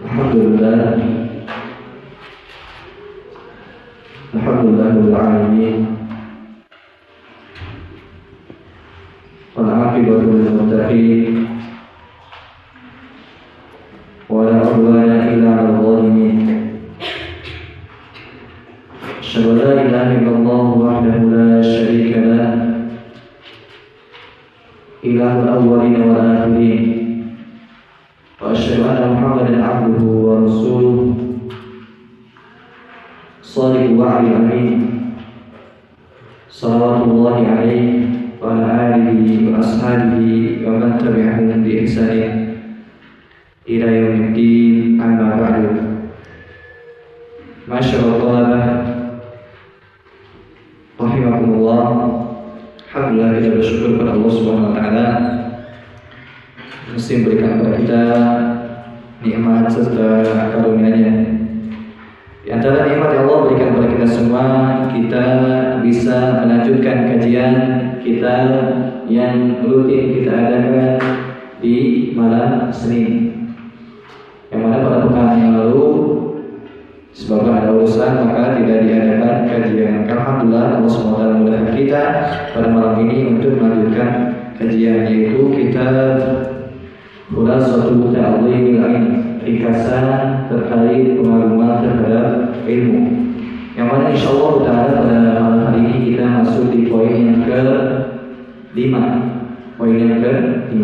Alhamdulillah Rabbil alamin. Wal 'aqibatu lil muttaqin. Wa la 'udwana illa 'alal zalimin. Asyhadu an la ilaha illallah wahdahu la syarika lah. Ilahul awwalin wal akhirin. Wa asyhadu anna Muhammadan 'abduhu wa rasuluh. Shadiqul wa'dil amin. Salawatullahi alaihi wa ala alihi wa ashabihi wa man tabi'ahum bi ihsanin ila yaumiddin, amma ba'du. Masyaallah, rahimakumullah. Alhamdulillah, kita bersyukur kepada Allah Subhanahu wa taala mesti memberikan kepada kita nikmat serta karunia-Nya. Di antara nikmat yang Allah berikan kepada kita semua, kita bisa melanjutkan kajian kita yang rutin kita adakan di malam Senin. Yang mana pada pekan yang lalu sebab ada urusan maka tidak diadakan kajian. Alhamdulillah, Allah SWT memudahkan kita pada malam ini untuk melanjutkan kajian, yaitu kitab Khulasatul Ta'dhimil Ilm, ringkasan terkait pengalaman terhadap ilmu, yang mana insyaallah pada malam hari ini kita masuk di poin yang ke-5. Poin yang ke-5.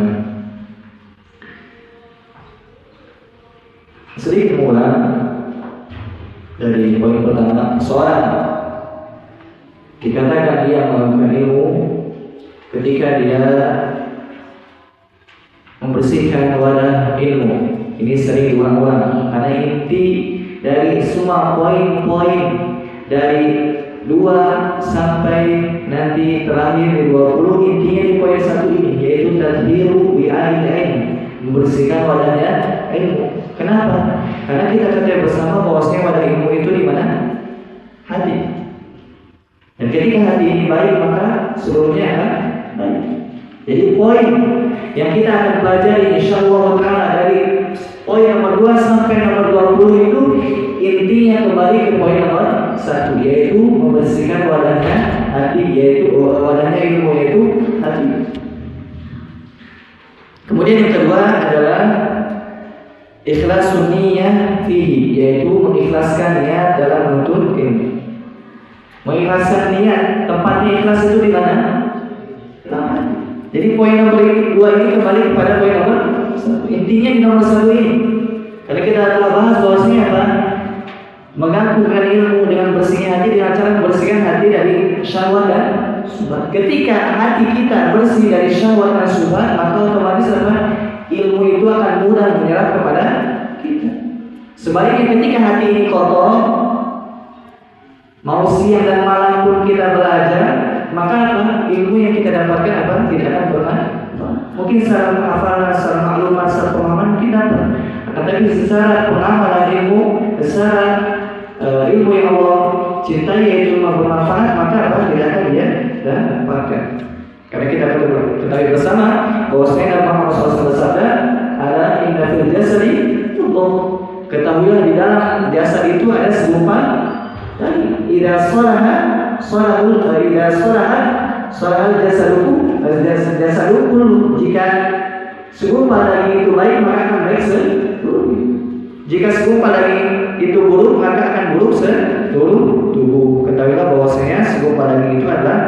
Sedikit mula dari poin pertama. Seorang dikatakan dia mengamalkan ilmu ketika dia membersihkan wadah ilmu. Ini sering diulang-ulang karena inti dari semua poin-poin dari 2 sampai nanti terakhir di 20, intinya di poin 1 ini, yaitu tadhiru wi'a'il ilm, membersihkan wadahnya ilmu. Kenapa? Karena kita ketahui bersama bahwasanya wadah ilmu itu di mana? Hati. Dan ketika hati ini baik, maka seluruhnya akan baik. Jadi poin yang kita akan pelajari insyaallah taala dari poin nomor 2 sampai nomor 20 itu intinya kembali ke poin nomor 1, yaitu membersihkan wadahnya hati, yaitu wadahnya ilmu, yaitu hati. Kemudian yang kedua adalah ikhlasun niyyah fihi, yaitu mengikhlaskan niat dalam menuntut ilmu. Mengikhlaskan niat, tempatnya ikhlas itu di mana? Jadi poin nomor 2 ini kembali kepada poin nomor 1. Intinya di nomor 1 ini. Kalau kita telah bahas bahwasanya apa? Menggabungkan ilmu dengan bersihnya hati dengan cara membersihkan hati dari syahwat dan syubhat. Ketika hati kita bersih dari syahwat dan syubhat, maka otomatis apa? Ilmu itu akan mudah menyerap kepada kita. Sebaliknya ketika hati ini kotor, mau siang dan malam pun kita belajar, maka apa? Ilmu yang kita dapatkan apa? Tidak akan pernah. Mungkin secara hafalan, secara maklumat, secara pemahaman kita dapat. Tetapi secara pengamalan ilmu, secara ilmu yang Allah cintai, yaitu bermanfaat, maka apa? Tidak akan dia dapatkan. Karena kita perlu ketahui bersama bahwasanya Muhammad SAW bersabda, "Ala inna fil jasadi mudghah." Ketahuilah di dalam jasad itu ada segumpal dan idza salaha salahal jasaduhu. Jika segumpal daging itu baik, maka akan baik seluruhnya. Jika segumpal daging itu buruk, maka akan buruk seluruh tubuh. Ketahuilah bahwasanya segumpal daging itu adalah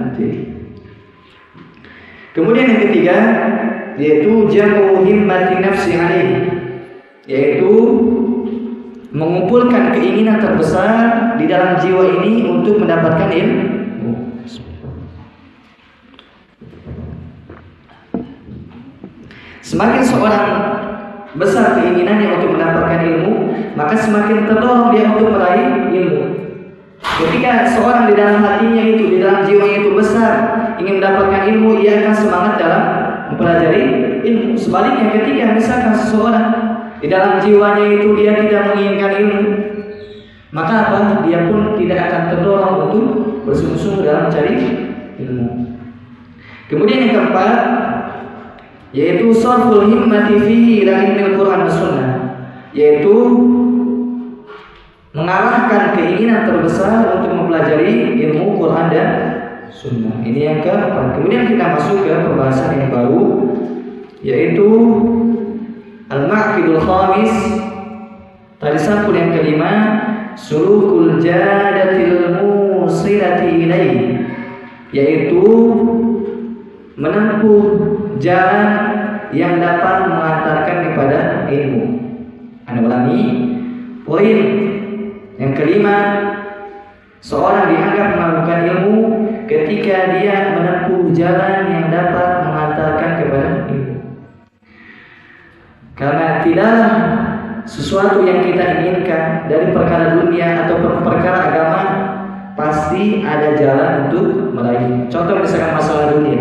hati. Kemudian yang ketiga, yaitu jamu himmati nafsi alaihi, yaitu mengumpulkan keinginan terbesar di dalam jiwa ini untuk mendapatkan ilmu. Semakin seorang besar keinginannya untuk mendapatkan ilmu, maka semakin terdorong dia untuk meraih ilmu. Ketika seorang di dalam hatinya itu, di dalam jiwanya itu besar ingin mendapatkan ilmu, ia akan semangat dalam mempelajari ilmu. Sebaliknya ketika misalkan seseorang di dalam jiwanya itu dia tidak menginginkan ilmu, maka apa? Dia pun tidak akan terdorong untuk bersungguh-sungguh dalam mencari ilmu. Kemudian yang keempat, yaitu sarful himmati fihi ila ilmil Quran was sunnah, yaitu mengarahkan keinginan terbesar untuk mempelajari ilmu Quran dan Sunnah. Ini yang keempat. Kemudian kita masuk ke pembahasan yang baru, yaitu al-ma'qidul khamis. Tadi sampul yang kelima, sulukul jadatil musilati ilaih, yaitu menempuh jalan yang dapat mengantarkan kepada ilmu. Anda ulangi, poin yang kelima, seorang dianggap melakukan ilmu ketika dia menempuh jalan yang dapat mengantarkan kepada ilmu. Karena tidak sesuatu yang kita inginkan dari perkara dunia atau perkara agama, pasti ada jalan untuk meraih. Contoh misalkan masalah dunia,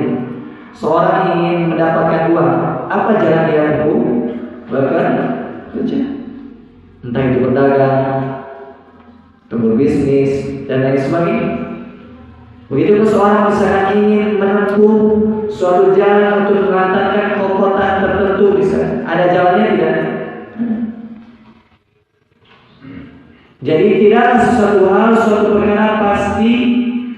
seorang ingin mendapatkan uang, apa jalan dia tempuh? Bekerja, entah itu berdagang, atau berbisnis dan lain sebagainya. Begitu seorang misalkan ingin menempuh suatu jalan untuk mengantarkan ke kota tertentu, bisa ada jalannya tidak? Jadi tidak sesuatu hal, suatu perkara pasti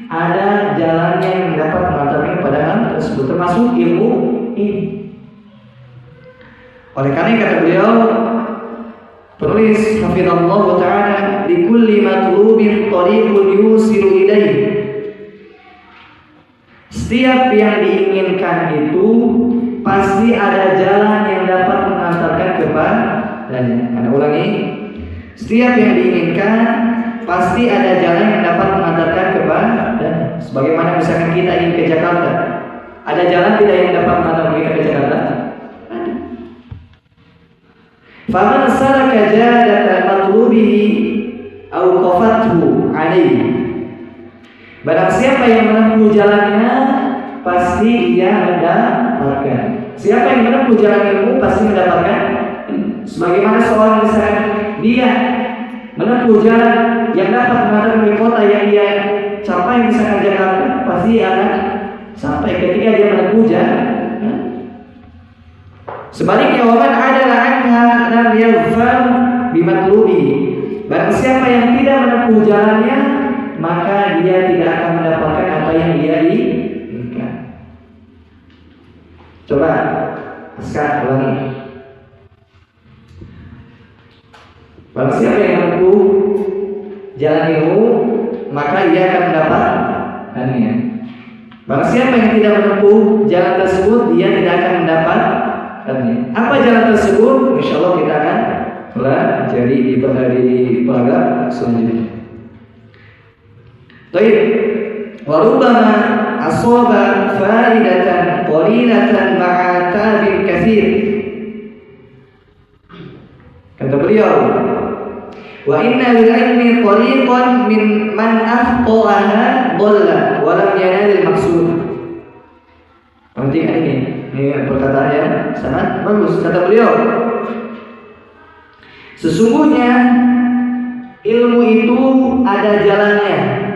ada jalannya yang dapat mengantarkan kepada hal tersebut, termasuk ilmu ini. Oleh karena kata beliau, penulis hafizallahu ta'ala, likulli matlubin tariqun yusiru ilaih. Setiap yang diinginkan itu pasti ada jalan yang dapat mengantarkan kepadanya. Anda ulangi, setiap yang diinginkan pasti ada jalan yang dapat mengantarkan kepadanya. Sebagaimana misalkan kita ingin ke Jakarta, ada jalan tidak yang dapat mengantarkan kita ke Jakarta? Ada. Faman salaka jadata matlubihi aw qafathu alaihi. Barang siapa yang menempuh jalannya, pasti dia mendapatkan. Siapa yang menempuh jalan ilmu pasti mendapatkan. Sebagaimana seorang misalkan dia menempuh jalan yang dapat mengantarkan ke kota yang dia capai, misalkan Jakarta, pasti akan sampai ketika dia menempuh jalan. Sebaliknya, waman adalah anha lam yaghfar bimatlubi. Barang siapa yang tidak menempuh jalannya, maka dia tidak akan mendapatkan apa yang dia inginkan. Coba sekarang ulangi. Barang siapa yang menempuh jalan ilmu, maka ia akan mendapatkannya. Barang siapa yang tidak menempuh jalan tersebut, dia tidak akan mendapatkannya. Apa jalan tersebut? Insya Allah kita akan pelajari di paragraf selanjutnya. Baik, warubama asaba faidatan qalilatan ma'a tabin katsir. Kata beliau, wa inna lil ilmi tariqan min man akhta'a dhalla wa lam yanal al maqsud. Penting ini perkataan yang sangat bagus. Kata beliau, sesungguhnya ilmu itu ada jalannya.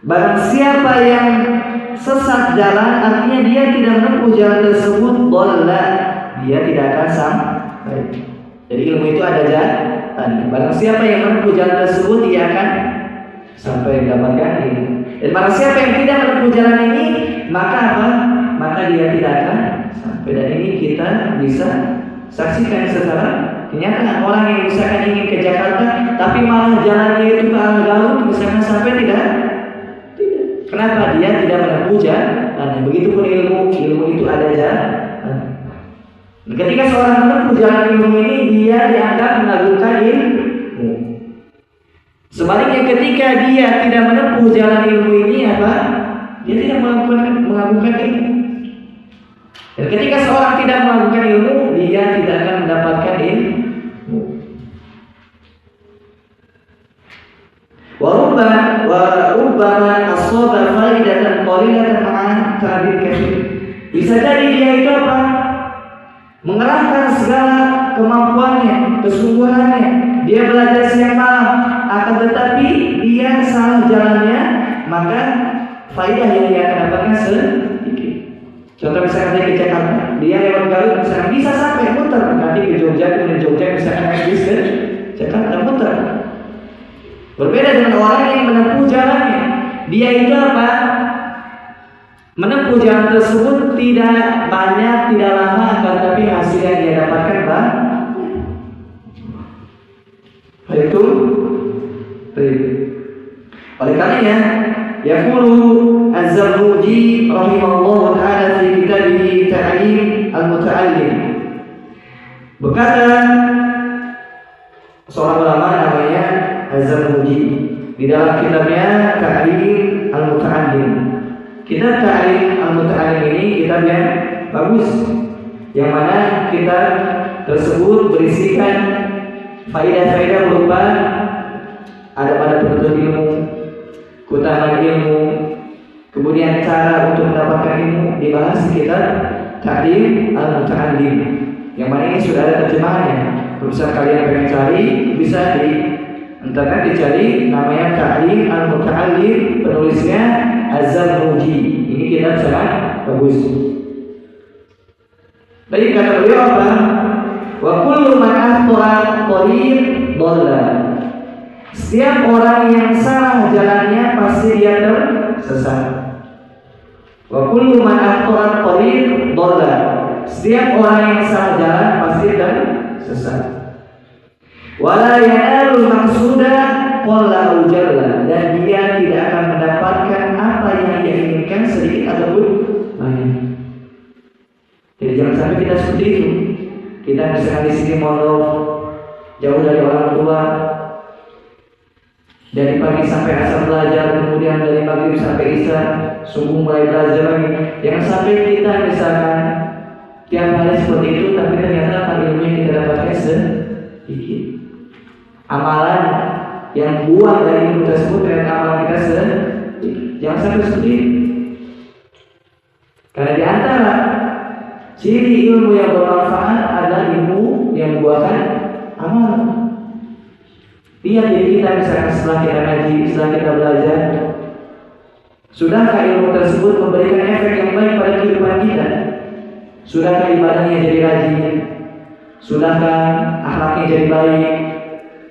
Barang siapa yang sesat jalan, artinya dia tidak menempuh jalan tersebut, dhalla, dia tidak akan sampai. Jadi ilmu itu ada jalan. Barang siapa yang menempuh jalan tersebut, dia akan sampai mendapatkan ilmu. Dan barang siapa yang tidak menempuh jalan ini, maka apa? Maka dia tidak akan sampai. Dan ini kita bisa saksikan secara kenyataan. Orang yang misalkan ingin ke Jakarta, tapi malah jalannya itu ke arah Garut, misalkan sampai tidak. Kenapa? Dia tidak menempuh jalan. Begitupun ilmu itu ada jalan. Ketika seorang menempuh jalan ilmu ini, dia dianggap mengagungkan ilmu. Sebaliknya ketika dia tidak menempuh jalan ilmu ini, apa? Dia tidak mengagungkan ilmu. Dan ketika seorang tidak mengagungkan ilmu, dia tidak akan mendapatkan ilmu. Warubbama asaba faidatan qalilatan ma'a ta'bid katsir. Bisa jadi dia itu apa? Mengerahkan segala kemampuannya, kesungguhannya. Dia belajar siang malam, akan tetapi dia salah jalannya, maka faidah yang dia akan dapatkan sedikit. Contoh misalnya dia ke Jakarta, dia lewat Garut misalnya bisa sampai muter, nanti Jogja, kemudian Jogja misalkan naik bis ke Jakarta putar. Berbeda dengan orang yang menempuh jalannya. Dia itu apa? Menempuh jalan tersebut tidak banyak, tidak lama, tetapi hasil yang dia dapatkan itu oleh karenanya yaqulu Az-Zarnuji rahimahullah ta'ala fi kitabih Ta'lim al-Muta'allim, berkata seorang ulama namanya Az-Zarnuji di dalam kitabnya Ta'lim al-Muta'allim. Kitab Ta'lim al-Muta'allim ini kitab yang bagus, yang mana kitab tersebut berisikan faedah-faedah berupa ada penuntut ilmu, keutamaan ilmu, kemudian cara untuk mendapatkan ilmu dibahas di kitab Ta'lim al-Muta'allim, yang mana ini sudah ada terjemahannya. Kalau misalnya kalian pengen cari, bisa di internet dicari namanya Ta'lim al-Muta'allim, penulisnya Az-Zarnuji. Ini kitab sangat bagus. Tadi kata beliau apa? Wa kullu man akhta'a tariq dhalla. Setiap orang yang salah jalannya pasti dia tersesat. Wa kullu man akhta'a tariq dhalla. Setiap orang yang salah jalan pasti tersesat. Wala yanalu maqsuda qalla ujalla, dan dia tidak akan mendapatkan apa yang dia inginkan sedikit ataupun banyak. Jadi jangan sampai kita seperti itu. Kita misalkan di sini mondok jauh dari orang tua, dari pagi sampai asar belajar, kemudian dari maghrib sampai isya subuh mulai belajar lagi. Jangan sampai kita misalkan tiap hari seperti itu, tapi ternyata ilmu yang kita dapatkan sedikit. Amalan yang buang dari ilmu tersebut ternyata amalan kita sedikit. Jangan sampai seperti itu. Karena di antara ciri ilmu yang bermanfaat adalah ilmu yang membuahkan amal. Lihat diri kita misalkan setelah kita ngaji, setelah kita belajar, sudahkah ilmu tersebut memberikan efek yang baik pada kehidupan kita? Sudahkah ibadahnya jadi rajin? Sudahkah akhlaknya jadi baik?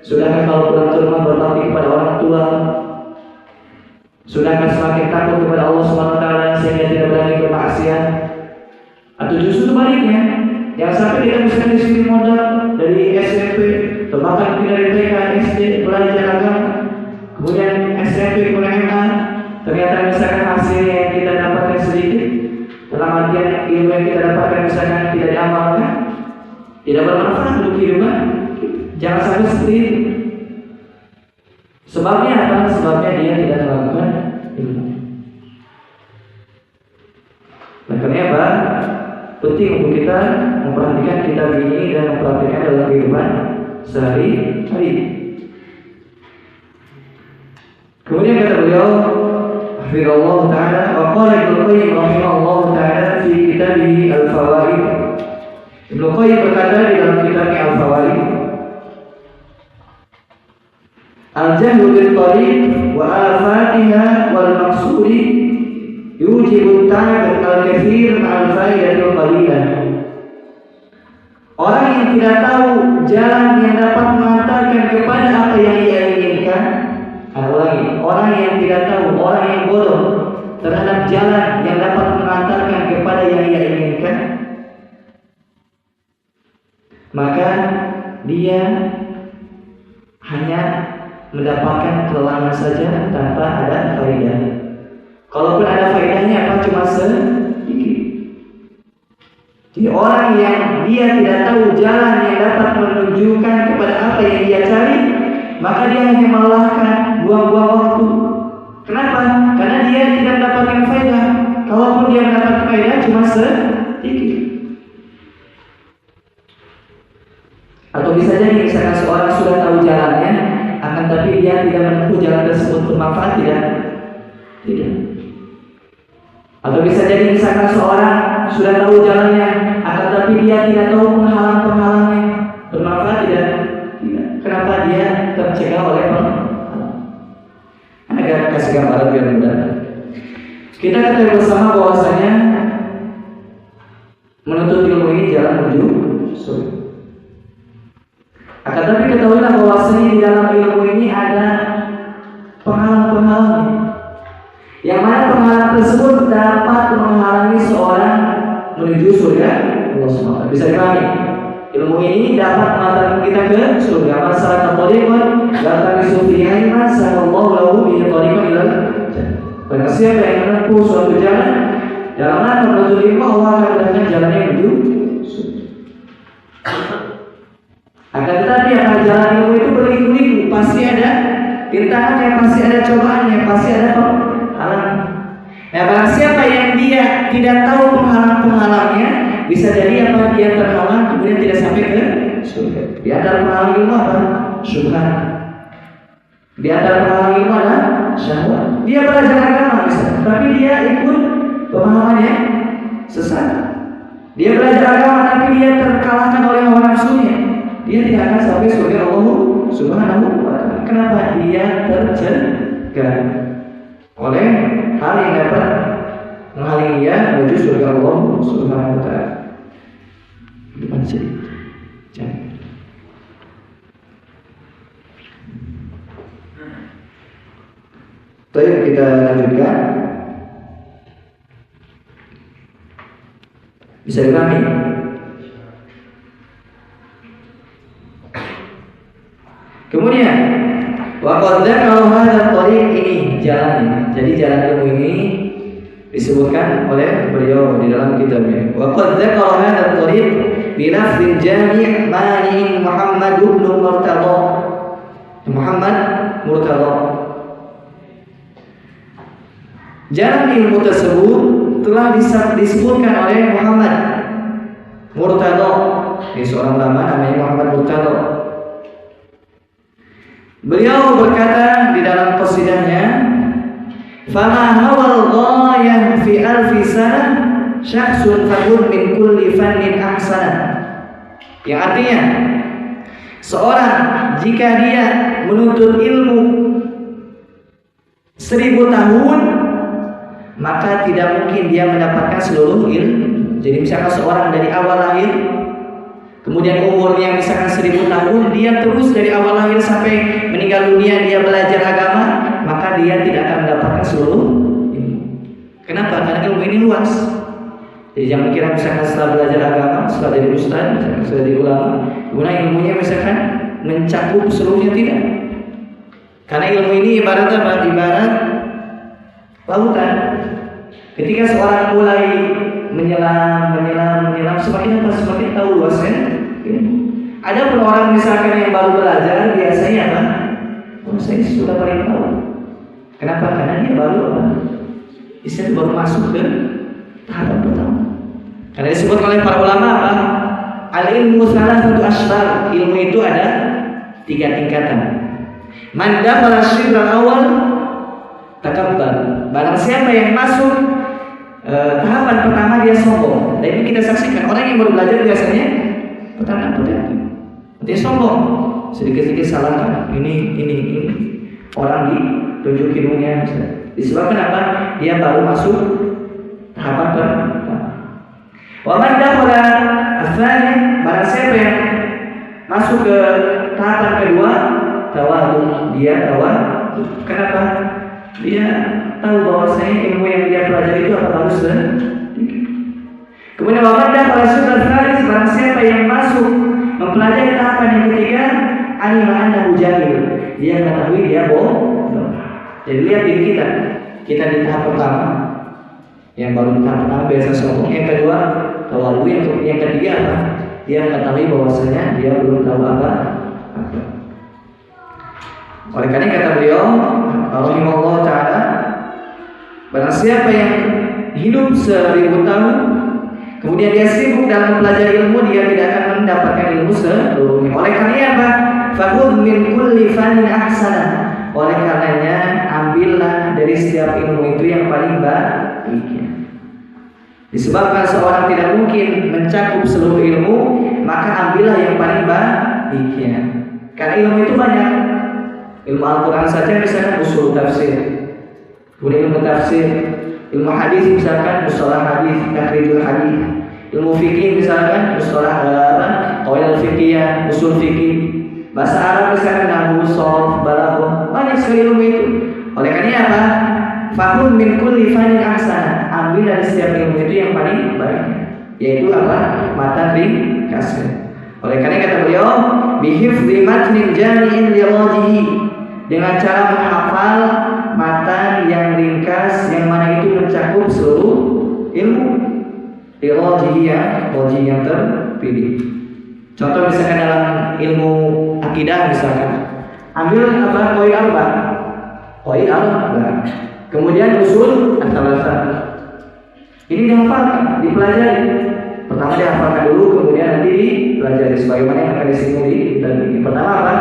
Sudahkah kalau pulang ke rumah berbakti kepada orang tua? Sudahkah semakin takut kepada Allah SWT sehingga tidak berani bermaksiat? Atau justru sebaliknya, jangan sampai kita misalkan di sini modal dari SMP, bahkan dari TK, SD, belajar agama, kemudian SMP, kemudian SMA, ternyata misalkan hasil yang kita dapatkan sedikit, dalam artian ilmu yang kita dapatkan misalkan tidak diamalkan, tidak bermanfaat untuk kehidupan. Jangan sampai seperti itu. Sebabnya apa? Sebabnya dia tidak melakukan ilmu. Makanya apa? Penting untuk kita memperhatikan kitab ini dan memperhatikan dalam kehidupan sehari-hari. Kemudian kata beliau, hafizallah ta'ala, wa qala Ibnu Qayyim rahimahullah ta'ala fi kitabih Al-Fawaid. Ibnu Qayyim berkata di dalam kitabnya Al-Fawaid, al-jahlu bil tariq wa afatiha wal maqsudi yujibu ta'ab al-kathir ma'al faidatul qalilah. Orang yang tidak tahu jalan yang dapat mengantarkan kepada apa yang ia inginkan, orang yang tidak tahu, orang yang bodoh terhadap jalan yang dapat mengantarkan kepada yang ia inginkan, maka dia hanya mendapatkan kelelahan saja tanpa ada faedah. Kalaupun ada faedahnya apa cuma sedikit. Jadi orang yang dia tidak tahu jalan yang dapat menunjukkan kepada apa yang dia cari, maka dia hanya melelahkan, buang-buang waktu. Kenapa? Karena dia tidak mendapatkan faedah. Kalaupun dia mendapatkan faedah cuma sedikit. Atau bisa jadi misalkan seorang sudah tahu jalannya, akan tapi dia tidak menempuh jalan tersebut bermanfaat, tidak. Atau bisa jadi misalkan seorang sudah tahu jalannya, akan tapi dia tidak tahu penghalang-penghalangnya, bermanfaat, tidak. Kenapa? Dia tercegah oleh penghalang. Agar kasih gambaran biar mudah. Kita ketahui bersama bahwasanya menuntut ilmu ini jalan menuju surga. Tetapi ketahuilah bahwasanya di dalam ilmu ini ada penghalang-penghalang, yang mana penghalang tersebut dapat menghalangi seorang menuju surga Allah SWT. Bisa dipahami? Ilmu ini dapat mengantarkan kita ke surga. Masalah tariqan la tamisu fiha man sallallahu lahu bi tariqan ila jannah. Barang siapa yang menempuh suatu jalan dalam rangka menuju ilmu, Allah akan mendapatkan jalannya menuju surga. Akan tetapi akan jalan ilmu itu berliku-liku, pasti ada rintangannya, pasti ada cobaannya, pasti ada penghalang. Nah, barang siapa yang dia tidak tahu penghalang-penghalangnya, bisa jadi apa dia terhalang kemudian tidak sampai ke surga. Di antara penghalang ilmu apa? Syubhat. Di antara penghalang ilmu adalah syahwat. Dia belajar agama misalnya, tapi dia ikut pemahamannya sesat. Dia belajar agama tapi dia terkalahkan oleh hawa nafsunya. Dia tidak akan sampai surga Allah Subhanahu wa ta'ala. Kenapa? Dia tercegah oleh hal yang dapat menghalangi dia menuju surga Allah Subhanahu wa ta'ala. Gimana sih? Jangan. Baik, kita lanjutkan. Bisa dipahami? Kemudian waqad dzakara hadzal thariq, ini jalan. Jadi jalan ilmu ini disebutkan oleh beliau di dalam kitabnya. Waqad dzakara hadzal thariq bi lafzil jami' mani Muhammad bin Murtada. Muhammad Murtada. Jalan ilmu tersebut telah disebutkan oleh Muhammad Murtada. Ini seorang ulama namanya Muhammad Murtada. Beliau berkata di dalam qasidahnya, "Fama hawal ghayah fi alfi sanah syakhsun fahud min kulli fannin ahsana." Yang artinya, seorang jika dia menuntut ilmu 1000 tahun, maka tidak mungkin dia mendapatkan seluruh ilmu. Jadi misalkan seorang dari awal lahir, kemudian umurnya misalkan 1000 tahun, dia terus dari awal lahir sampai meninggal dunia dia belajar agama, maka dia tidak akan mendapatkan seluruh ilmu. Kenapa? Karena ilmu ini luas. Jadi jangan kira misalkan setelah belajar agama, setelah jadi ustaz, misalkan setelah jadi ulama, kemudian ilmunya misalkan mencakup seluruhnya, tidak. Karena ilmu ini ibarat apa? Ibarat lautan. Ketika seorang mulai menyelam, semakin tahu luasnya. Ada pun orang misalkan yang baru belajar, biasanya apa? Oh, saya sudah paling tahu. Kenapa? Karena dia baru apa? Istilah baru masuk ke tahap pertama. Karena disebut oleh para ulama apa? Al-ilmu salasatu asbar. Ilmu itu ada 3 tingkatan. Man dakhala syibral awal takabbar. Barang siapa yang masuk tahapan pertama dia sombong. Dan ini kita saksikan orang yang baru belajar biasanya pertama dia sombong, sedikit-sedikit salahkan ini orang ditunjuk ilmunya. Disebabkan apa? Dia baru masuk tahapan pertama. Wa man dakhala ats-tsani, barang siapa yang masuk ke tahapan kedua, tawadu, dia tawadu. Kenapa? Dia tahu bahwasanya ilmu yang dia pelajari itu apa bagus dan kemudian wabadah pada sudah sekali barang siapa yang masuk mempelajari tahapan yang ketiga, alima annahu jahil, dia mengetahui dia bohong. Jadi lihat diri kita di tahap pertama, yang baru di tahap pertama biasa sombong, yang kedua tawadu, yang ketiga apa? Dia mengetahui bahwasanya dia belum tahu apa. Oleh karena kata beliau rahimahullah ta'ala, barang siapa yang hidup 1000 tahun kemudian dia sibuk dalam mempelajari ilmu, dia tidak akan mendapatkan ilmu seluruhnya. Oleh karena apa? Fakhudh min kulli fannin ahsana. Oleh karenanya ambillah dari setiap ilmu itu yang paling baiknya. Disebabkan seorang tidak mungkin mencakup seluruh ilmu, maka ambillah yang paling baiknya. Karena ilmu itu banyak. Ilmu Al-Quran saja misalkan usul tafsir, kemudian ilmu tafsir, ilmu hadis misalkan mustalah hadis, takhrijul hadis, ilmu fikih misalkan mustalah qawaid fikih, usul fikih. Bahasa Arab misalkan nahwu, sharf, balaghah, banyak sekali ilmu itu. Oleh karena apa? Fahum min kulli fannin ahsan. Ambil dari setiap ilmu itu yang paling baik, yaitu apa? Matan ringkasnya. Oleh karena kata beliau, bihifdzi matnin jami'in li rajihi, dengan cara menghafal matan yang ringkas yang mana itu mencakup seluruh ilmu. Li rajihi yang terpilih. Contoh misalkan dalam ilmu akidah misalkan, ambil apa? Qawaid arba'ah. Kemudian usul ats-tsalatsah. Ini dihafalkan, dipelajari. Pertama dihafalkan dulu, kemudian nanti dipelajari sebagaimana yang akan disinggung di tadi. Pertama apa?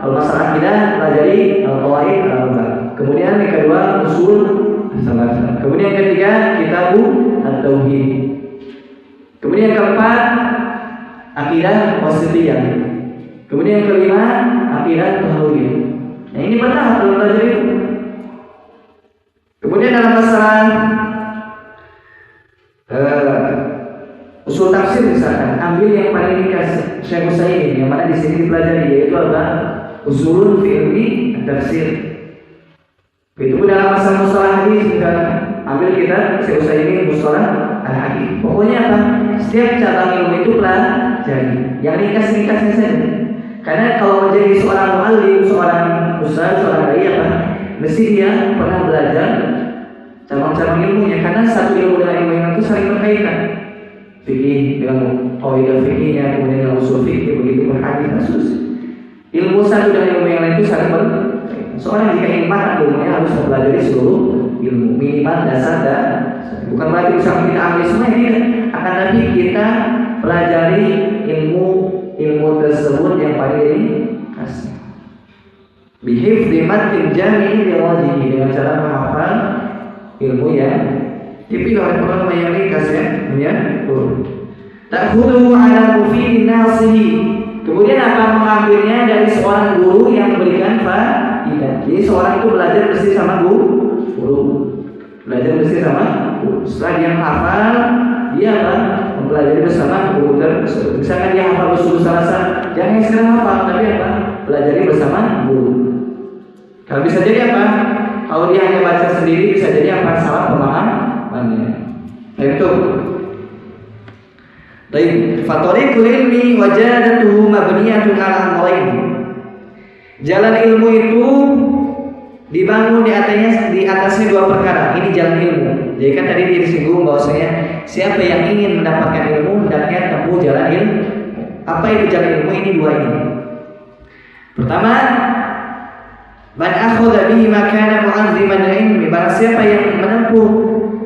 Kalau masalah akidah pelajari qawaid arba'ah. Kemudian yang kedua usul ats-tsalatsah. Kemudian yang ketiga kitab at-tauhid. Kemudian yang keempat akidah wasithiyah. Kemudian yang kelima akidah tauhid. Nah ini bertahap dalam belajar itu. Kemudian dalam masalah usul tafsir misalkan, ambil yang paling ringkas Syekh Utsaimin yang mana di sini dipelajari, yaitu apa? Usulun fi ilmi tafsir. Begitu dalam masalah hadis misalkan, ambil kita Syekh Utsaimin mustalah al-hadis. Pokoknya apa? Setiap cabang ilmu itu pelajari yang ringkas-ringkasnya saja. Karena kalau menjadi seorang muallim, seorang ustaz, seorang dai apa? Mesti dia pernah belajar cabang-cabang ilmunya, karena satu ilmu dengan ilmu yang itu saling berkaitan. Fikih dengan qaidah fikihnya, kemudian dengan usul fikih, begitu hadis kasus. Ilmu satu dengan ilmu yang lain itu saling berkaitan. Seorang jika ingin matang ilmunya harus mempelajari seluruh ilmu, minimal dasar dan bukan berarti bisa kita ambil semua ini, akan tapi kita pelajari ilmu tersebut yang paling ringkas. Bihifdzi matnin jami'in li rajihi, dengan cara menghafal ilmu yang dipilih oleh ulama yang ringkas ya. Ta'khudhu 'ala mufidin nasihi. Kemudian akan mengambilnya dari seorang guru yang memberikan faidah. Jadi seorang itu belajar mesti sama guru. Belajar mesti sama guru. Setelah dia hafal, dia mempelajari bersama guru tersebut. Misalkan dia hafal usul ats-tsalatsah, jangan sekedar hafal, tapi apa? Pelajari bersama guru. Kalau bisa jadi apa? Kalau dia hanya baca sendiri, bisa jadi apa? Salah pemahamannya. Itu. Baik, fathariqul ilmi wajadatuhu mabniyatun 'ala amrayn. Jalan ilmu itu dibangun di atasnya dua perkara. Ini jalan ilmu. Jadi kan tadi disinggung bahwasanya siapa yang ingin mendapatkan ilmu hendaknya tempuh jalan ilmu. Apa itu jalan ilmu? Ini dua ini. Pertama, man akhadha bihi ma kana mu'azziman ilmi. Barang siapa yang menempuh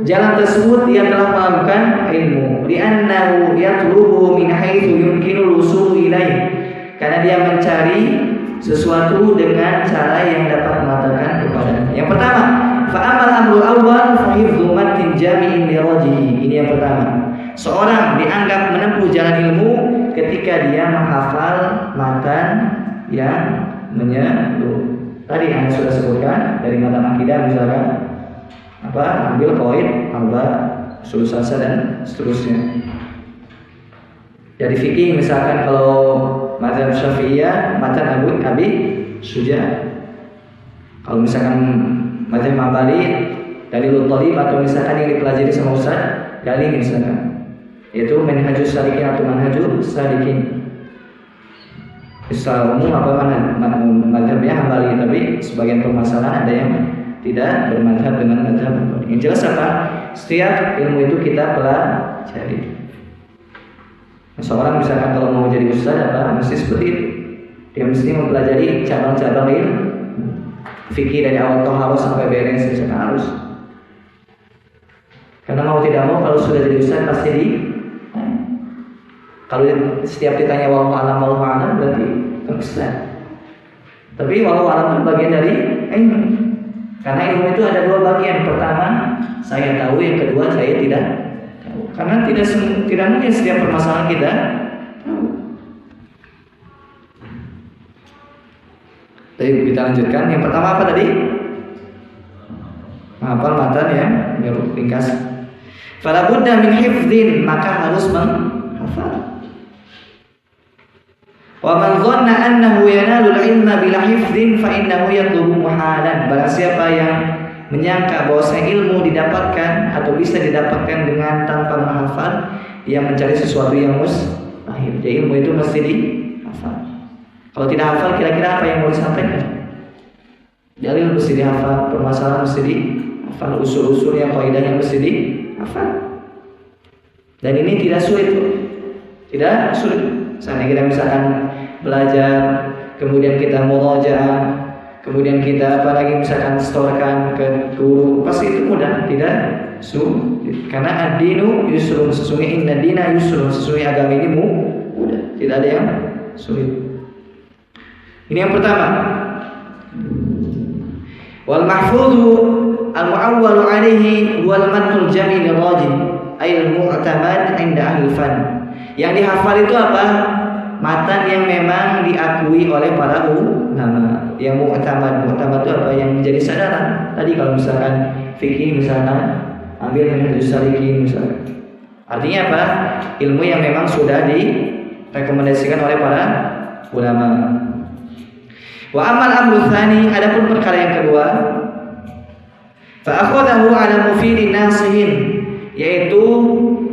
jalan tersebut, dia telah melakukan ilmu. Li'annahu yatlubu min haitsu yumkinu al-wusul ilaih. Karena dia mencari sesuatu dengan cara yang dapat mengantarkan kepadanya. Yang pertama, fa'amal amrul awwal fa hifdzu matnin jami'in li rajihi. Ini yang pertama. Seorang dianggap menempuh jalan ilmu ketika dia menghafal matan yang menyeluruh. Tadi Anda sudah sebutkan dari matan akidah misalkan ambil qawaid arba'ah, usul ats-tsalatsah dan seterusnya. Dari fikih misalkan kalau mazhab Syafi'iyah matan Abi Suja. Kalau misalkan mazhab Hambali dalilul talib, atau misalkan yang dipelajari sama Ustaz Gali misalkan, yaitu manhajus salikin atau manhajus salikin. Secara umum mazhabnya Hambali, tapi sebagian permasalahan ada yang tidak bermazhab dengan mazhab Hambali. Yang jelas apa? Setiap ilmu itu kita pelajari. Seorang misalkan kalau mau jadi ustaz mesti seperti itu. Dia mesti mempelajari cabang-cabang ilmu. Fikih dari awal harus sampai beres misalkan harus. Karena mau tidak mau kalau sudah jadi ustaz pasti kalau setiap ditanya wallahu a'lam berarti ustaz. Tapi wallahu a'lam itu bagian dari ilmu. Karena ilmu itu ada dua bagian. Pertama, saya tahu, yang kedua saya tidak tahu. Karena tidak mungkin setiap permasalahan kita tahu. Baik, kita lanjutkan. Yang pertama apa tadi? Menghafal matan yang ringkas. Fala budda min hifdzin, maka harus menghafal. Wa man dhanna annahu yanalu al-ilma bila hifdhin fa innahu yatlubu muhalan. Barang siapa yang menyangka bahwa ilmu didapatkan atau bisa didapatkan dengan tanpa menghafal, dia mencari sesuatu yang mustahil. Jadi ilmu itu mesti dihafal. Kalau tidak hafal, kira-kira apa yang mau disampaikan? Dalil mesti dihafal, permasalahan mesti dihafal, usul-usul yang kaidahnya mesti dihafal. Dan ini tidak sulit, tidak sulit. Misalnya kita misalkan belajar, kemudian kita murajaah, kemudian kita misalkan setorkan ke guru, pasti itu mudah, tidak sulit. Karena ad-dinu yusrun, sesungguhnya inna dina yusrun, sesungguhnya agama ini mudah, tidak ada yang sulit. Ini yang pertama. Wal mahfudhu al-mu'awwalu alaihi wal matnul jamil rajin ay al-mu'tamad 'inda ahli fan. Yang dihafal itu apa? Matan yang memang diakui oleh para ulama. Yang mu'tamad itu apa? Yang menjadi sadaran. Tadi kalau misalkan fikih misalkan ambil Minhajus Salikin misalkan. Artinya apa? Ilmu yang memang sudah direkomendasikan oleh para ulama. Wa amal amru tsani, adapun perkara yang kedua, fa akhadahu ala mufidin nasihin, yaitu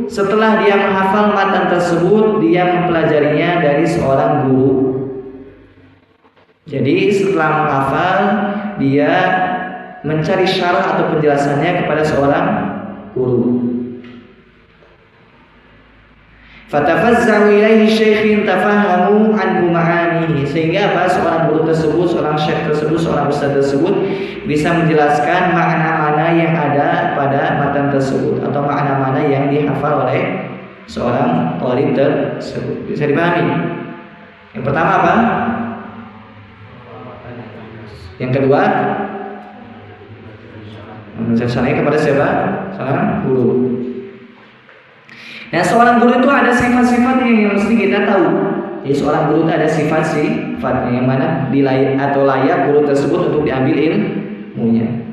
setelah dia menghafal matan tersebut, dia mempelajarinya dari seorang guru. Jadi setelah menghafal, dia mencari syarah atau penjelasannya kepada seorang guru. Fatafazzahu ilaihi syaikhin tafahamu anhu ma'anihi, sehingga apa? Seorang guru tersebut, seorang syekh tersebut, seorang ustaz tersebut bisa menjelaskan makna-makna yang ada pada matan tersebut atau makna-makna yang dihafal oleh seorang talib tersebut. Bisa dipahami? Yang pertama apa? Yang kedua, menjelaskannya kepada siapa? Seorang guru. Nah, seorang guru itu ada sifat-sifatnya yang mesti kita tahu. Jadi seorang guru itu ada sifat-sifatnya yang mana layak guru tersebut untuk diambil ilmunya.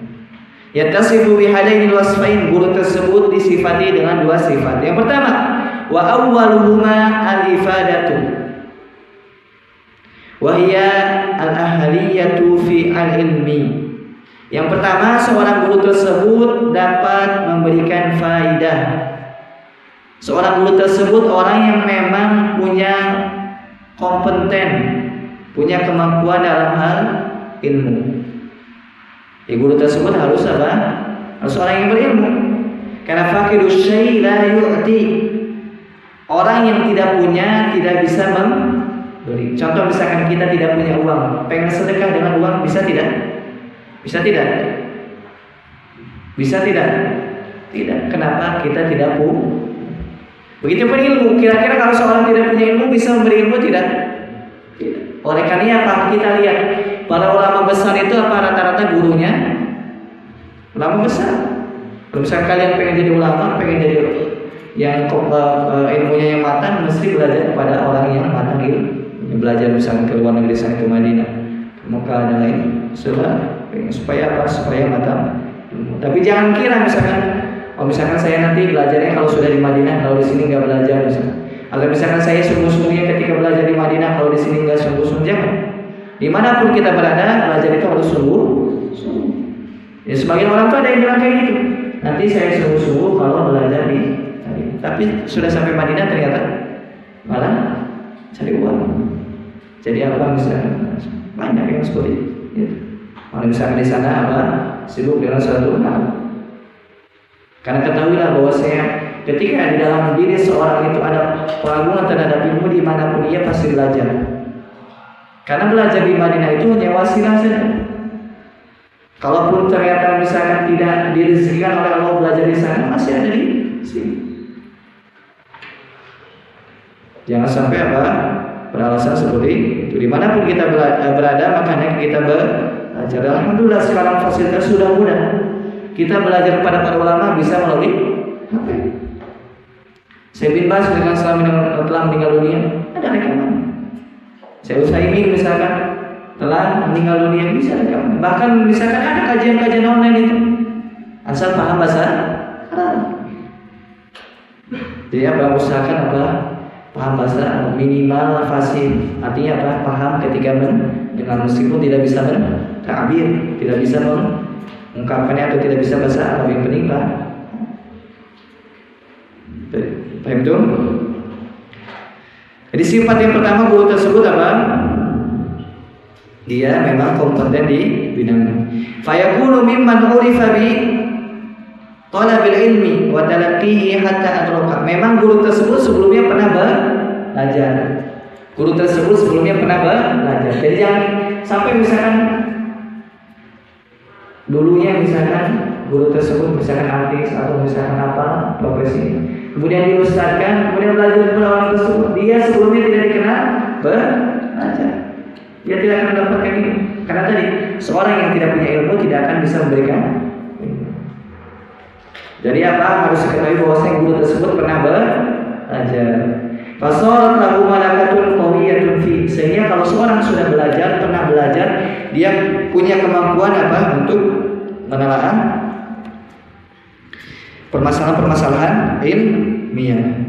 Yattasifu bihadainil wasfain, guru tersebut disifati dengan dua sifat. Yang pertama, wa awwaluhuma al-ifadatu wa hiya al-ahliyatu fi al-ilmi. Yang pertama, seorang guru tersebut dapat memberikan faidah. Seorang guru tersebut orang yang memang punya kompeten, punya kemampuan dalam hal ilmu. Guru tersebut harus apa? Harus orang yang berilmu. Karena faqidu syai' la yu'ti. Orang yang tidak punya tidak bisa memberi. Contoh misalkan kita tidak punya uang, pengen sedekah dengan uang, bisa tidak? Bisa tidak? Bisa tidak? Tidak. Kenapa kita tidak punya? Begitu pun ilmu. Kira-kira kalau seorang tidak punya ilmu bisa memberi ilmu tidak? Tidak. Oleh karena apa? Kita lihat para ulama besar itu apa rata-rata gurunya? Ulama besar. Kalau misalnya kalian pengen jadi ulama, pengen jadi yang ilmunya yang matang, mesti belajar kepada orang yang matang ilmu. Belajar misalnya ke luar negeri, sana ke Madinah, ke Mekah dan lain sebagainya. Supaya apa? Supaya matang ilmu. Tapi jangan kira misalkan saya nanti belajarnya kalau sudah di Madinah, kalau di sini nggak belajar misalkan. Atau misalkan saya sungguh-sungguhnya ketika belajar di Madinah, kalau di sini nggak sungguh-sungguh, jangan. Dimanapun kita berada, belajar itu harus sungguh. Ya, sebagian orang tuh ada yang bilang kayak gitu. Nanti saya sungguh-sungguh kalau belajar di Madinah. Tapi sudah sampai Madinah ternyata malah cari uang. Jadi apa misalkan banyak yang seperti itu. Kalau misalkan di sana apa sibuk dengan suatu hal. Karena ketahuilah bahwa ketika di dalam diri seorang itu ada pengagungan terhadap ilmu, dimanapun ia pasti belajar. Karena belajar di Madinah itu hanya wasilah saja. Kalaupun ternyata misalkan tidak direzekikan oleh Allah belajar di sana, masih ada di sini. Jangan sampai apa beralasan seperti itu. Dimanapun kita berada, makanya kita belajar. Alhamdulillah sekarang fasilitas sudah mudah. Kita belajar kepada para ulama bisa melalui HP. Syekh bin Baz dengan selama telah meninggal dunia, ada rekaman. Syekh Utsaimin misalkan telah meninggal dunia, bisa rekaman. Bahkan misalkan ada kajian-kajian online itu, asal paham bahasa Arab. Jadi apa usahakan apa paham bahasa Arab, minimal fasih. Artinya apa? Paham ketika mendengar, meskipun tidak bisa mentakbir, tidak bisa mengungkapkannya atau tidak bisa bahasa Arab. Yang penting paham itu? Jadi sifat yang pertama guru tersebut apa? Dia memang kompeten di bidangnya. Fayakunu mimman urifa bi talabil ilmi wa talaqqihi hatta adraka. Memang guru tersebut sebelumnya pernah belajar. Guru tersebut sebelumnya pernah belajar. Jadi jangan sampai misalkan dulunya misalkan guru tersebut misalkan artis atau misalkan apa profesi, kemudian diustadkan, kemudian belajar kepada orang tersebut, dia sebelumnya tidak dikenal belajar. Dia tidak akan mendapatkan ini. Karena tadi seorang yang tidak punya ilmu tidak akan bisa memberikan. Jadi apa? Harus diketahui bahwa guru tersebut pernah belajar. Fasorat lahu malakatun qawiyatun fi. Sehingga kalau seorang sudah belajar, pernah belajar, dia punya kemampuan apa? Untuk menelaah permasalahan-permasalahan ilmiah.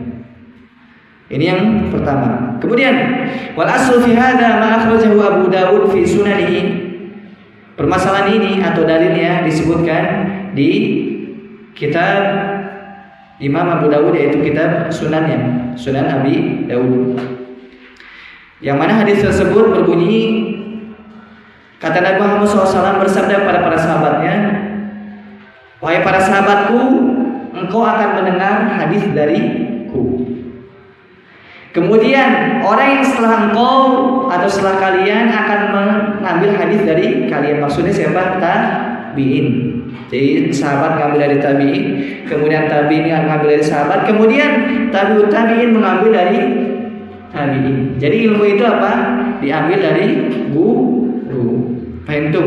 Ini yang pertama. Kemudian wal aslu fi hadza ma akhrajahu Abu Dawud fi sunanihi. Permasalahan ini atau dalilnya disebutkan di kitab Imam Abu Dawud, yaitu kitab Sunannya, Sunan Abi Dawud. Yang mana hadis tersebut berbunyi, kata Nabi Muhammad SAW bersabda kepada para sahabatnya, wahai para sahabatku, engkau akan mendengar hadis dariku. Kemudian orang yang setelah engkau atau setelah kalian akan mengambil hadis dari kalian. Maksudnya siapa? Tabi'in. Jadi sahabat mengambil dari tabi'in, kemudian tabi'in mengambil dari sahabat, kemudian tabi'ut tabi'in mengambil dari tabi'in. Jadi ilmu itu apa? Diambil dari guru. Paham itu?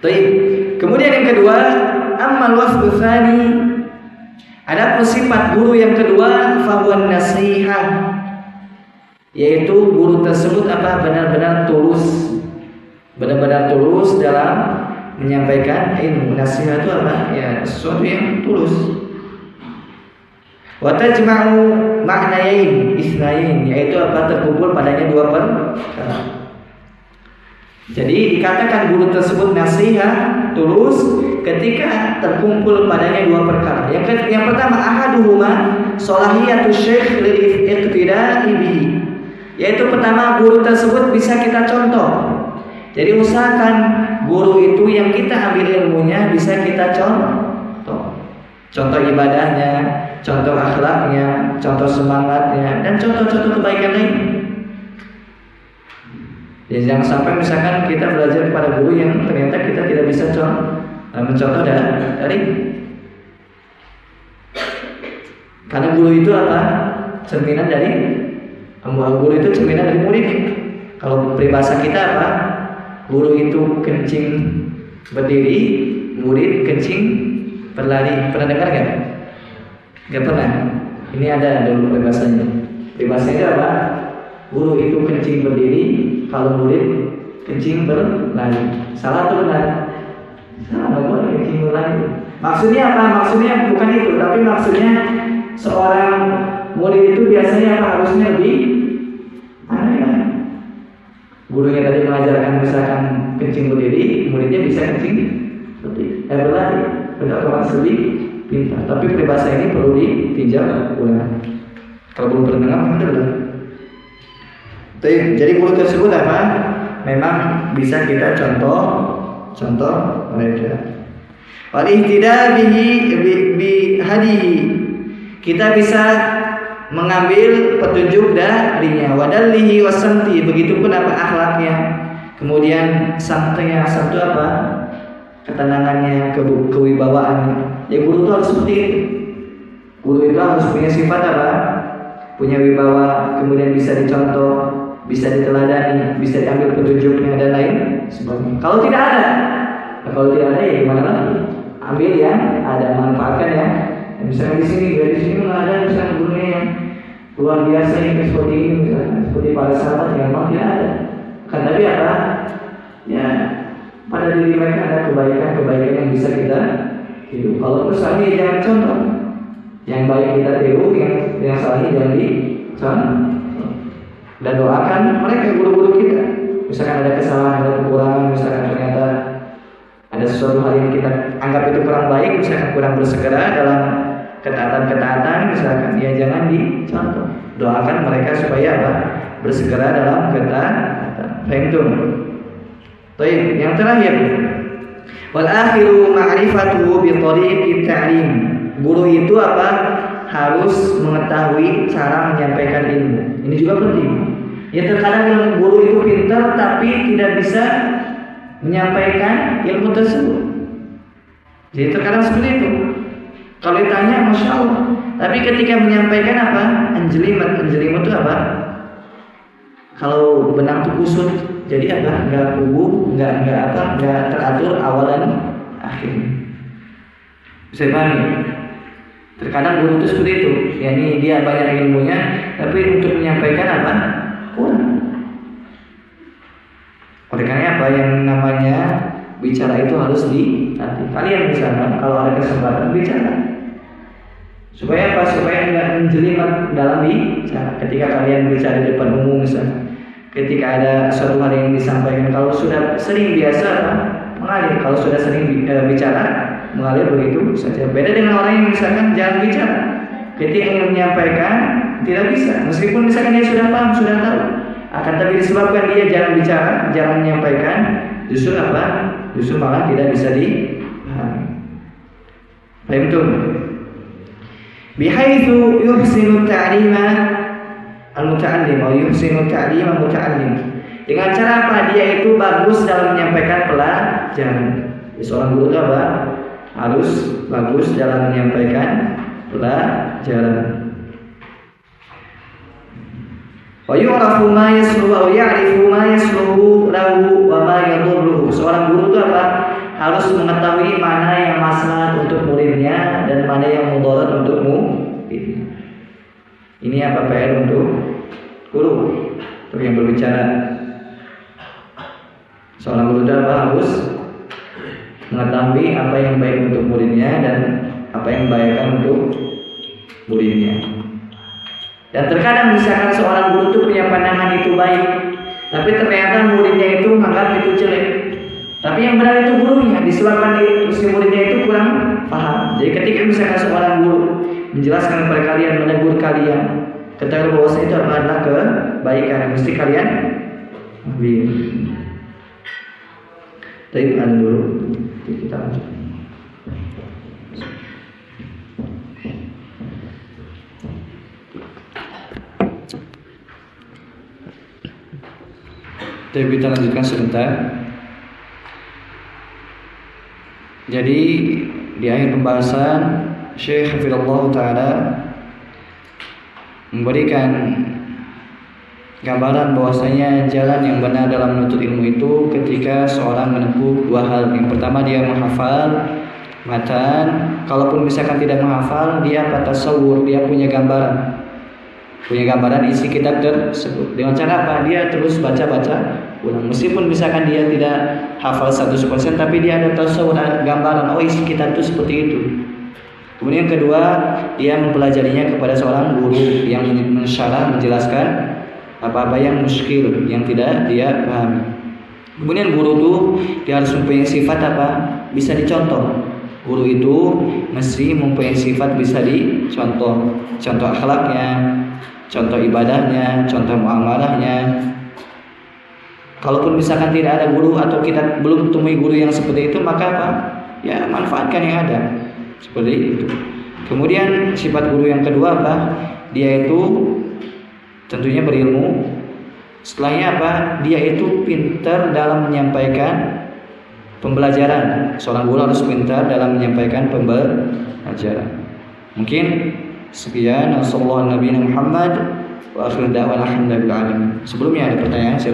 Baik. Kemudian yang kedua, ammal wasfu tsani. Ada sifat guru yang kedua, fahuwan nasihah, yaitu guru tersebut apa? Benar-benar tulus, benar-benar tulus dalam menyampaikan ilmu. Nasihat itu apa? Ya, sesuatu yang tulus. Wa tajma'u ma'nayain isnain, yaitu apa? Terkumpul padanya dua perkara. Jadi dikatakan guru tersebut nasihat, tulus ketika terkumpul padanya dua perkara. Yang pertama, ahaduhuma salahiyatus syekh lil iqtida'i bihi, yaitu pertama guru tersebut bisa kita contoh. Jadi usahakan guru itu yang kita ambil ilmunya bisa kita contoh. Contoh ibadahnya, contoh akhlaknya, contoh semangatnya, dan contoh-contoh kebaikan lain. Jadi jangan sampai misalkan kita belajar kepada guru yang ternyata kita tidak bisa mencontoh dari. Karena guru itu apa? Cerminan dari guru itu cerminan dari muridnya. Kalau peribahasa kita apa? Guru itu kencing berdiri, murid kencing berlari. Pernah dengar gak? Gak pernah. Ini ada dulu peribahasanya. Peribahasanya apa? Guru itu kencing berdiri, kalau murid kencing berlari. Salah atau benar? Salah, nggak boleh kencing berlari. Maksudnya apa? Maksudnya bukan itu, tapi maksudnya seorang murid itu biasanya apa? Harusnya lebih gurunya tadi mengajarkan misalkan kencing berdiri, muridnya bisa kencing berlari. Benar, orang lebih pintar. Tapi peribahasa ini perlu ditinjau ulang. Kalau belum pernah dengar, benar. Jadi guru tersebut apa? Memang bisa kita contoh mereka. Wal ihtidaa bi hadihi. Kita bisa mengambil petunjuk darinya. Wadallihi wasanti. Begitupun apa akhlaknya. Kemudian santainya, santu apa? Ketenangannya, kewibawaannya. Ya guru itu harus seperti itu. Guru itu harus punya sifat apa? Punya wibawa, kemudian bisa dicontoh, bisa diteladani, bisa diambil petunjuknya dan lain sebagainya. Kalau tidak ada ya gimana lagi? Ambil yang ada, manfaatkan ya. Misalnya di sini nggak ada misalnya gurunya yang luar biasa yang seperti ini, misalnya seperti para sahabat yang memang tidak ada. Kan tapi apa? Ya pada diri mereka ada kebaikan yang bisa kita hidup. Kalau misalnya jangan contoh, Yang baik kita tiru, yang salah jangan dicontoh. Dan doakan mereka, guru-guru kita. Misalkan ada kesalahan, ada kekurangan, misalkan ternyata ada sesuatu hal yang kita anggap itu kurang baik, misalkan kurang bersegera dalam ketaatan-ketaatan, misalkan ya jangan dicontoh. Doakan mereka supaya apa? Bersegera dalam ketaatan. Fahimtum? Baik, yang terakhir. Wal akhiru ma'rifatuhu bi thariqit ta'lim. Guru itu apa? Harus mengetahui cara menyampaikan ilmu. Ini juga penting. Ya terkadang guru itu pintar tapi tidak bisa menyampaikan ilmu tersebut. Jadi terkadang seperti itu. Kalau ditanya, masya Allah. Tapi ketika menyampaikan apa? Anjelimat itu apa? Kalau benang itu kusut, jadi apa? Enggak kubu, enggak teratur awal dan akhir. Bisa dipahami? Terkadang guru itu seperti itu. Yani dia banyak ilmunya, tapi untuk menyampaikan apa? Kurang. Oleh karena apa? Yang namanya bicara itu harus dilatih. Kalian misalkan kalau ada kesempatan bicara, supaya apa? Supaya tidak menjelimet dalam bicara. Ketika kalian bicara di depan umum misalkan, ketika ada suatu hal yang disampaikan, kalau sudah sering biasa apa? Mengalir. Kalau sudah sering bicara, mengalir begitu saja. Beda dengan orang yang misalkan jarang bicara. Ketika ingin menyampaikan tidak bisa, meskipun misalkan dia sudah paham, sudah tahu. Akan tapi disebabkan dia jarang bicara, jarang menyampaikan, justru apa? Justru malah tidak bisa dipahami. Paham tuh? Bihaitsu yuhsinu ta'lima al-muta'allim atau yuhsinu ta'lima al-muta'allim. Dengan cara apa? Dia itu bagus dalam menyampaikan pelajaran. Seorang guru apa? Harus bagus dalam menyampaikan pelajaran. Wa yu'rafu ma yasluhu wa ya'rifu ma yasluhu lahu wa ma yadurruhu. Seorang guru itu apa? Harus mengetahui mana yang maslahat untuk muridnya dan mana yang mudarat untuk muridnya. Ini apa PR untuk guru, untuk yang berbicara. Seorang guru itu apa? Harus mengetahui apa yang baik untuk muridnya dan apa yang membahayakan untuk muridnya. Dan terkadang misalkan seorang guru itu punya pandangan itu baik, tapi ternyata muridnya itu menganggap itu jelek. Tapi yang benar itu gurunya, disebabkan si muridnya itu kurang paham. Jadi ketika misalkan seorang guru menjelaskan kepada kalian, menegur kalian, ketahui bahwa itu adalah kebaikan, mesti kalian ambil. Tahan dulu, kita lanjut. Jadi kita lanjutkan sebentar. Jadi di akhir pembahasan Syekh Hafizahullah Ta'ala memberikan gambaran bahwasanya jalan yang benar dalam menuntut ilmu itu ketika seorang menempuh dua hal. Yang pertama dia menghafal matan, kalaupun misalkan tidak menghafal dia tasawur, dia punya gambaran isi kitab tersebut. Dengan cara apa? Dia terus baca-baca ulang. Meskipun misalkan dia tidak hafal 100%, tapi dia ada tasawur, gambaran, oh isi kitab itu seperti itu. Kemudian yang kedua, dia mempelajarinya kepada seorang guru yang mensyarah, menjelaskan apa-apa yang muskil, yang tidak dia pahami. Kemudian guru itu dia harus mempunyai sifat apa? Bisa dicontoh. Guru itu mesti mempunyai sifat bisa dicontoh. Contoh akhlaknya, contoh ibadahnya, contoh muamalahnya. Kalaupun misalkan tidak ada guru atau kita belum temui guru yang seperti itu, maka apa? Ya manfaatkan yang ada. Seperti itu. Kemudian sifat guru yang kedua apa? Dia itu tentunya berilmu. Setelahnya apa? Dia itu pintar dalam menyampaikan pembelajaran. Seorang guru harus pintar dalam menyampaikan pembelajaran. Mungkin sekian. Wassalamualaikum warahmatullahi wabarakatuh. Wa akhiru da'wana alhamdulillahi rabbil alamin. Sebelumnya ada pertanyaan.